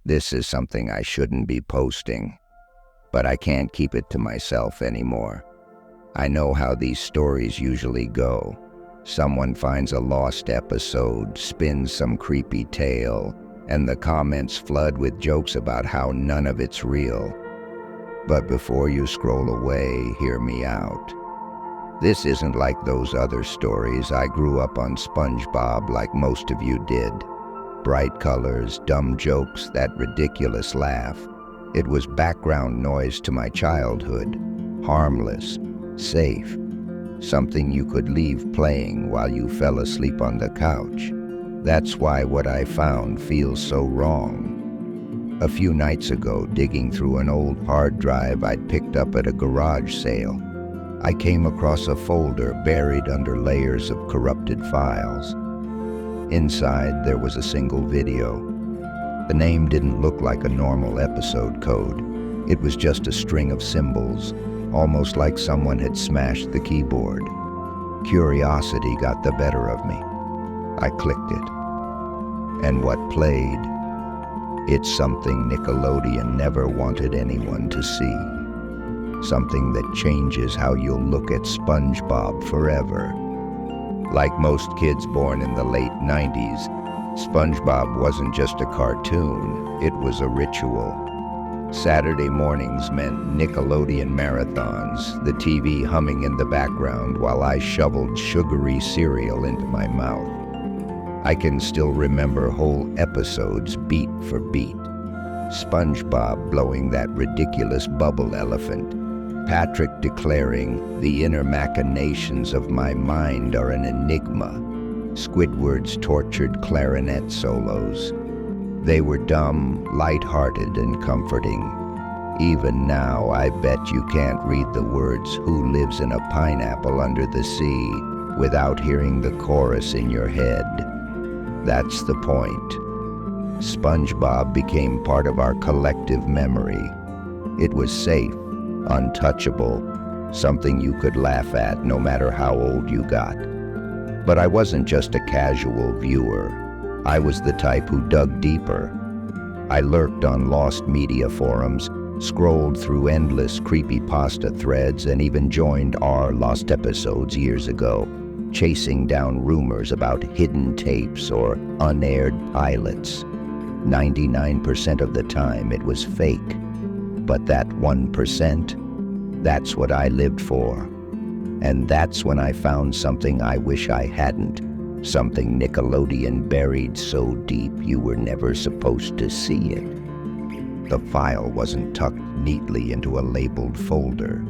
This is something I shouldn't be posting, but I can't keep it to myself anymore. I know how these stories usually go. Someone finds a lost episode, spins some creepy tale, and the comments flood with jokes about how none of it's real. But before you scroll away, hear me out. This isn't like those other stories. I grew up on SpongeBob like most of you did. Bright colors, dumb jokes, that ridiculous laugh. It was background noise to my childhood. Harmless, safe. Something you could leave playing while you fell asleep on the couch. That's why what I found feels so wrong. A few nights ago, digging through an old hard drive I'd picked up at a garage sale, I came across a folder buried under layers of corrupted files. Inside, there was a single video. The name didn't look like a normal episode code. It was just a string of symbols, almost like someone had smashed the keyboard. Curiosity got the better of me. I clicked it. And what played? It's something Nickelodeon never wanted anyone to see. Something that changes how you'll look at SpongeBob forever. Like most kids born in the late 90s, SpongeBob wasn't just a cartoon, it was a ritual. Saturday mornings meant Nickelodeon marathons, the TV humming in the background while I shoveled sugary cereal into my mouth. I can still remember whole episodes beat for beat. SpongeBob blowing that ridiculous bubble elephant, Patrick declaring, "The inner machinations of my mind are an enigma," Squidward's tortured clarinet solos. They were dumb, light-hearted, and comforting. Even now, I bet you can't read the words "Who lives in a pineapple under the sea" without hearing the chorus in your head. That's the point. SpongeBob became part of our collective memory. It was safe, untouchable, something you could laugh at no matter how old you got. But I wasn't just a casual viewer. I was the type who dug deeper. I lurked on lost media forums, scrolled through endless Creepypasta threads, and even joined our Lost Episodes years ago, chasing down rumors about hidden tapes or unaired pilots. 99% of the time it was fake. But that 1%, that's what I lived for. And that's when I found something I wish I hadn't. Something Nickelodeon buried so deep you were never supposed to see it. The file wasn't tucked neatly into a labeled folder.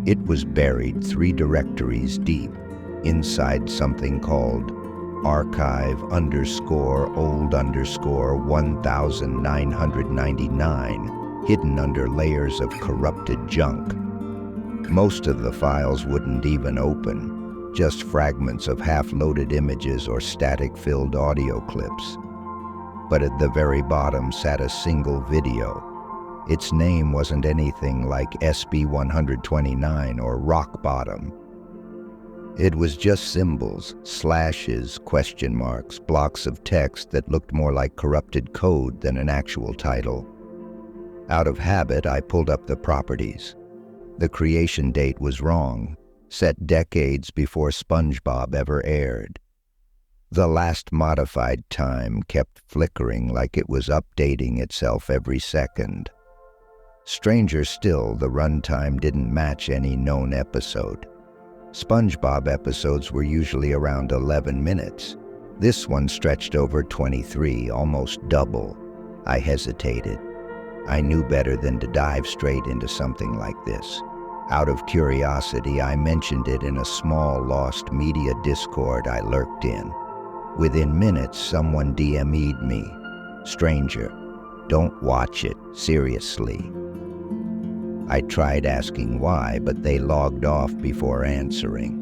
It was buried 3 directories deep, inside something called archive_old_1999, hidden under layers of corrupted junk. Most of the files wouldn't even open, just fragments of half-loaded images or static-filled audio clips. But at the very bottom sat a single video. Its name wasn't anything like SB-129 or Rock Bottom. It was just symbols, slashes, question marks, blocks of text that looked more like corrupted code than an actual title. Out of habit, I pulled up the properties. The creation date was wrong, set decades before SpongeBob ever aired. The last modified time kept flickering like it was updating itself every second. Stranger still, the runtime didn't match any known episode. SpongeBob episodes were usually around 11 minutes. This one stretched over 23, almost double. I hesitated. I knew better than to dive straight into something like this. Out of curiosity, I mentioned it in a small lost media Discord I lurked in. Within minutes, someone DM'd me. "Stranger, don't watch it, seriously." I tried asking why, but they logged off before answering.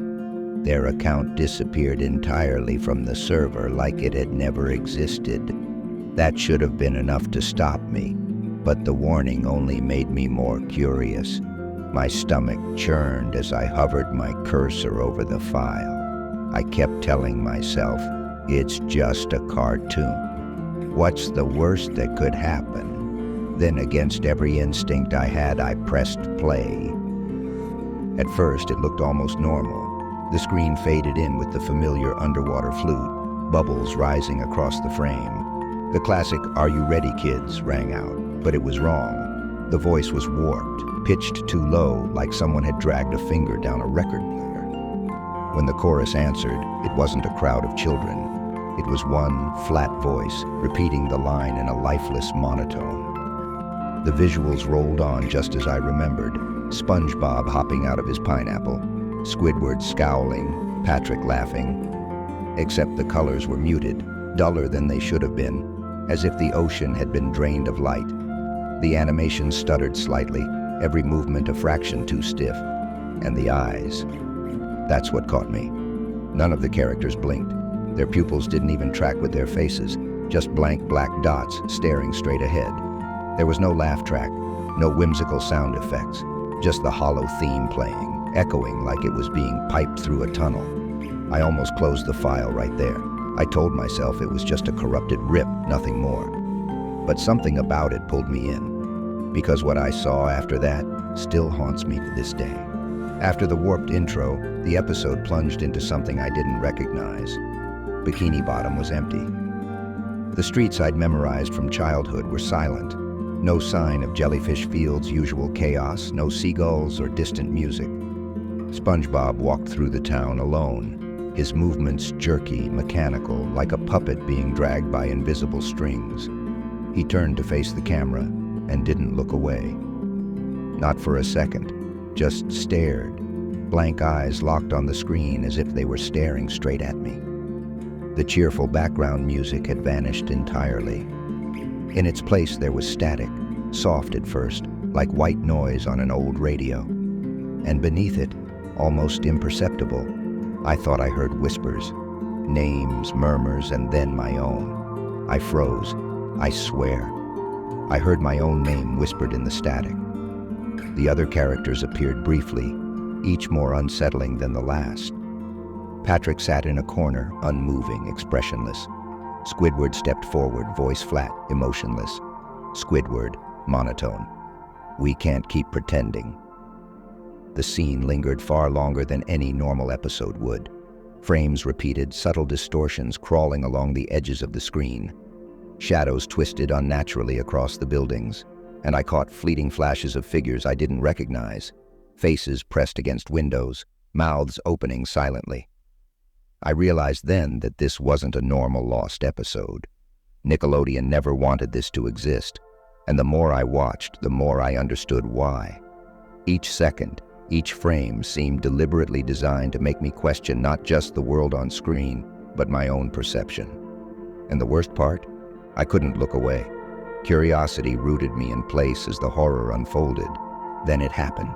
Their account disappeared entirely from the server like it had never existed. That should have been enough to stop me, but the warning only made me more curious. My stomach churned as I hovered my cursor over the file. I kept telling myself, it's just a cartoon. What's the worst that could happen? Then, against every instinct I had, I pressed play. At first, it looked almost normal. The screen faded in with the familiar underwater flute, bubbles rising across the frame. The classic "Are you ready, kids?" rang out, but it was wrong. The voice was warped, pitched too low, like someone had dragged a finger down a record player. When the chorus answered, it wasn't a crowd of children. It was one flat voice, repeating the line in a lifeless monotone. The visuals rolled on just as I remembered. SpongeBob hopping out of his pineapple, Squidward scowling, Patrick laughing. Except the colors were muted, duller than they should have been, as if the ocean had been drained of light. The animation stuttered slightly, every movement a fraction too stiff. And the eyes. That's what caught me. None of the characters blinked. Their pupils didn't even track with their faces, just blank black dots staring straight ahead. There was no laugh track, no whimsical sound effects, just the hollow theme playing, echoing like it was being piped through a tunnel. I almost closed the file right there. I told myself it was just a corrupted rip, nothing more. But something about it pulled me in, because what I saw after that still haunts me to this day. After the warped intro, the episode plunged into something I didn't recognize. Bikini Bottom was empty. The streets I'd memorized from childhood were silent. No sign of Jellyfish Field's usual chaos, no seagulls or distant music. SpongeBob walked through the town alone, his movements jerky, mechanical, like a puppet being dragged by invisible strings. He turned to face the camera and didn't look away. Not for a second, just stared, blank eyes locked on the screen as if they were staring straight at me. The cheerful background music had vanished entirely. In its place there was static, soft at first, like white noise on an old radio. And beneath it, almost imperceptible, I thought I heard whispers, names, murmurs, and then my own. I froze, I swear. I heard my own name whispered in the static. The other characters appeared briefly, each more unsettling than the last. Patrick sat in a corner, unmoving, expressionless. Squidward stepped forward, voice flat, emotionless. Squidward, monotone. We can't keep pretending. The scene lingered far longer than any normal episode would. Frames repeated, subtle distortions crawling along the edges of the screen. Shadows twisted unnaturally across the buildings, and I caught fleeting flashes of figures I didn't recognize. Faces pressed against windows, mouths opening silently. I realized then that this wasn't a normal lost episode. Nickelodeon never wanted this to exist, and the more I watched, the more I understood why. Each second, each frame seemed deliberately designed to make me question not just the world on screen, but my own perception. And the worst part? I couldn't look away. Curiosity rooted me in place as the horror unfolded. Then it happened,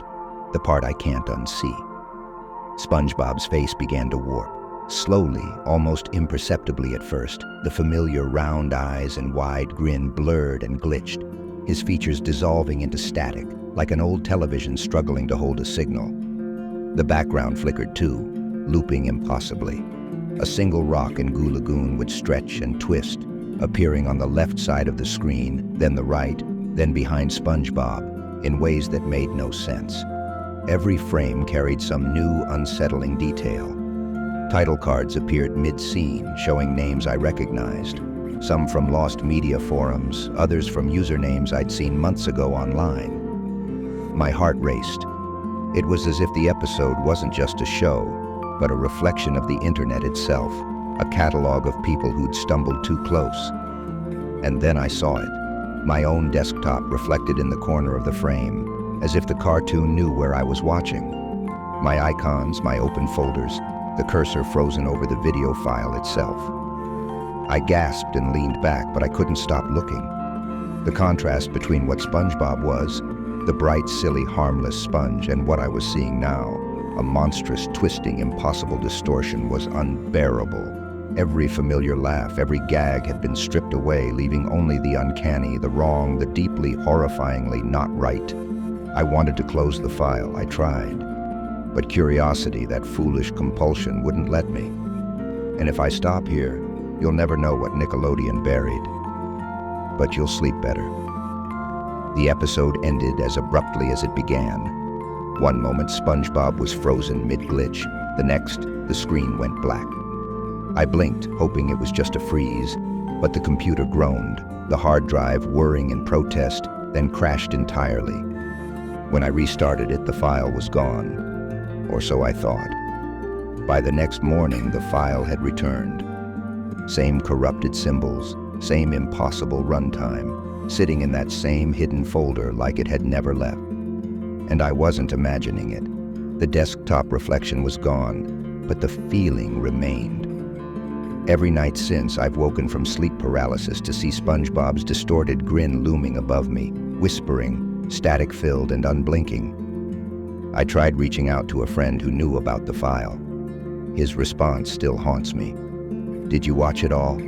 the part I can't unsee. SpongeBob's face began to warp. Slowly, almost imperceptibly at first, the familiar round eyes and wide grin blurred and glitched, his features dissolving into static, like an old television struggling to hold a signal. The background flickered too, looping impossibly. A single rock in Goo Lagoon would stretch and twist, appearing on the left side of the screen, then the right, then behind SpongeBob, in ways that made no sense. Every frame carried some new, unsettling detail. Title cards appeared mid-scene, showing names I recognized, some from lost media forums, others from usernames I'd seen months ago online. My heart raced. It was as if the episode wasn't just a show, but a reflection of the internet itself, a catalog of people who'd stumbled too close. And then I saw it, my own desktop reflected in the corner of the frame, as if the cartoon knew where I was watching. My icons, my open folders, the cursor frozen over the video file itself. I gasped and leaned back, but I couldn't stop looking. The contrast between what SpongeBob was, the bright, silly, harmless sponge, and what I was seeing now, a monstrous, twisting, impossible distortion, was unbearable. Every familiar laugh, every gag had been stripped away, leaving only the uncanny, the wrong, the deeply, horrifyingly not right. I wanted to close the file, I tried. But curiosity, that foolish compulsion, wouldn't let me. And if I stop here, you'll never know what Nickelodeon buried. But you'll sleep better. The episode ended as abruptly as it began. One moment, SpongeBob was frozen mid-glitch. The next, the screen went black. I blinked, hoping it was just a freeze, but the computer groaned, the hard drive whirring in protest, then crashed entirely. When I restarted it, the file was gone, or so I thought. By the next morning, the file had returned. Same corrupted symbols, same impossible runtime, sitting in that same hidden folder like it had never left. And I wasn't imagining it. The desktop reflection was gone, but the feeling remained. Every night since, I've woken from sleep paralysis to see SpongeBob's distorted grin looming above me, whispering, static-filled and unblinking. I tried reaching out to a friend who knew about the file. His response still haunts me. "Did you watch it all?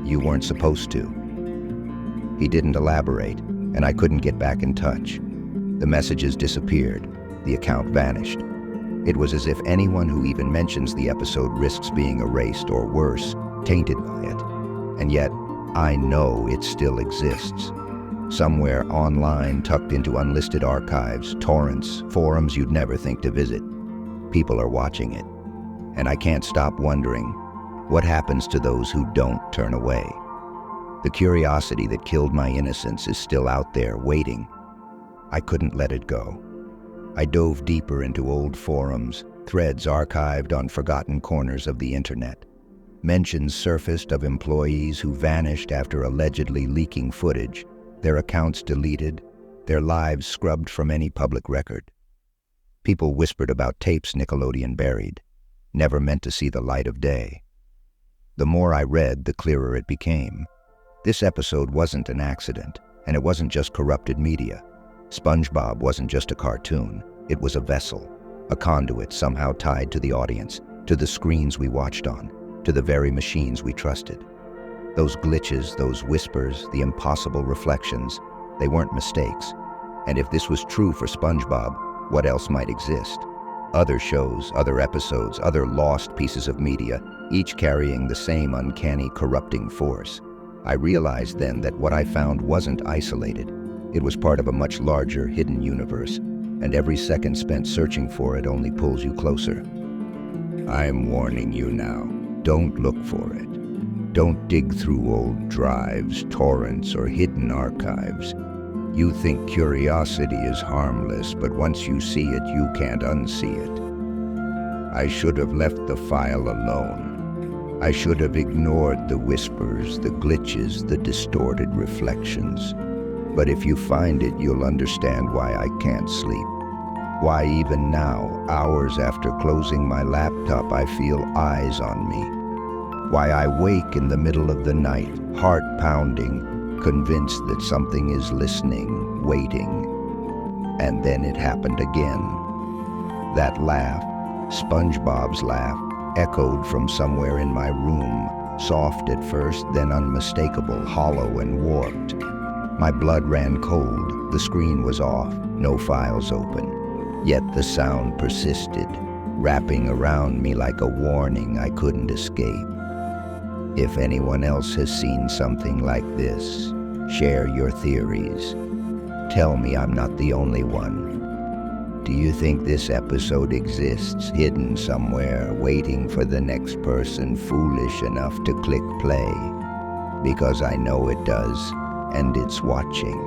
You weren't supposed to." He didn't elaborate, and I couldn't get back in touch. The messages disappeared. The account vanished. It was as if anyone who even mentions the episode risks being erased or worse, tainted by it. And yet, I know it still exists. Somewhere online, tucked into unlisted archives, torrents, forums you'd never think to visit. People are watching it. And I can't stop wondering, what happens to those who don't turn away? The curiosity that killed my innocence is still out there, waiting. I couldn't let it go. I dove deeper into old forums, threads archived on forgotten corners of the internet. Mentions surfaced of employees who vanished after allegedly leaking footage, their accounts deleted, their lives scrubbed from any public record. People whispered about tapes Nickelodeon buried, never meant to see the light of day. The more I read, the clearer it became. This episode wasn't an accident, and it wasn't just corrupted media. SpongeBob wasn't just a cartoon, it was a vessel, a conduit somehow tied to the audience, to the screens we watched on, to the very machines we trusted. Those glitches, those whispers, the impossible reflections, they weren't mistakes. And if this was true for SpongeBob, what else might exist? Other shows, other episodes, other lost pieces of media, each carrying the same uncanny, corrupting force. I realized then that what I found wasn't isolated. It was part of a much larger, hidden universe, and every second spent searching for it only pulls you closer. I'm warning you now, don't look for it. Don't dig through old drives, torrents, or hidden archives. You think curiosity is harmless, but once you see it, you can't unsee it. I should have left the file alone. I should have ignored the whispers, the glitches, the distorted reflections. But if you find it, you'll understand why I can't sleep. Why even now, hours after closing my laptop, I feel eyes on me. Why I wake in the middle of the night, heart pounding, convinced that something is listening, waiting. And then it happened again. That laugh, SpongeBob's laugh, echoed from somewhere in my room, soft at first, then unmistakable, hollow and warped. My blood ran cold, the screen was off, no files open. Yet the sound persisted, wrapping around me like a warning I couldn't escape. If anyone else has seen something like this, share your theories. Tell me I'm not the only one. Do you think this episode exists, hidden somewhere, waiting for the next person foolish enough to click play? Because I know it does. And it's watching.